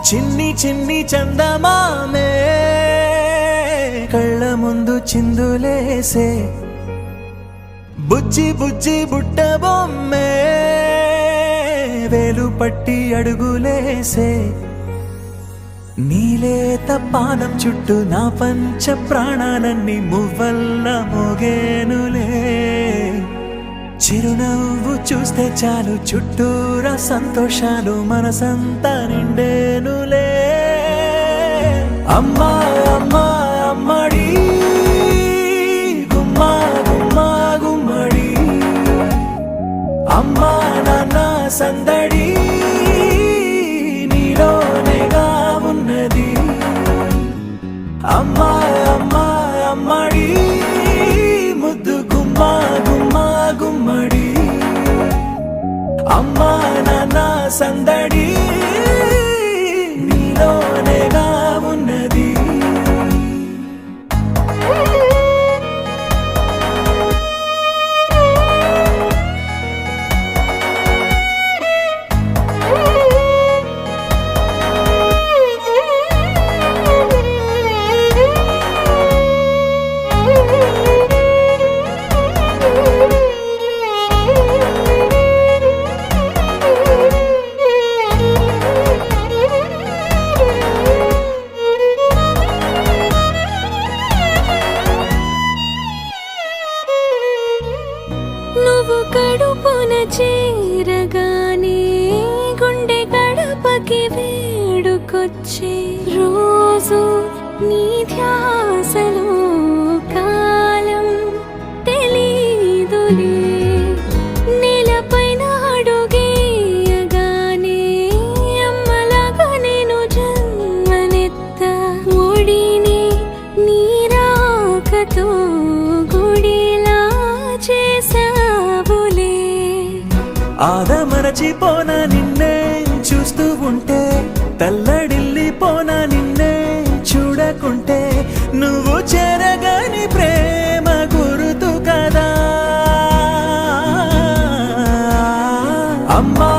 చిన్ని చిన్ని చందమామే కళ్ళ ముందు చిందులేసే బుజ్జి బుజ్జి బుట్ట బొమ్మే వేలు పట్టి అడుగులేసే నీలేత పానం చుట్టూ నా పంచ ప్రాణాలన్నీ మువ్వల్ల మోగేనులే చిరునవ్వు చూస్తే చాలు చుట్టూరా సంతోషాలు మనసంతా నిండేనులే అమ్మా అమ్మా అమ్మడి గుమ్మా గుమ్మా గుమ్మడి అమ్మా నాన్న సందడి నీలోనేగా ఉన్నది అమ్మా అమ్మా అమ్మడి ముద్దు గుమ్మా గుమ్మా గుమ్మడి అమ్మా నాన్న సందడి నీలోనేగా ఉన్నది నువ్వు కడుపున చేరగానే గుండె గడపకి వేడుకొచ్చే రోజు నీ ధ్యాసలో కాలం తెలీదులే నేలపైన అడుగేయగానే అమ్మలాగా నేను జన్మనెత్త ఒడిని నీ రాకతో గుడిలా చేసావులే ఆదమరచిపోనా నిన్నే చూస్తూ ఉంటే తల్లడిల్లిపోనా నిన్నే చూడకుంటే నువ్వు చెరగని ప్రేమ గురుతు కదా అమ్మా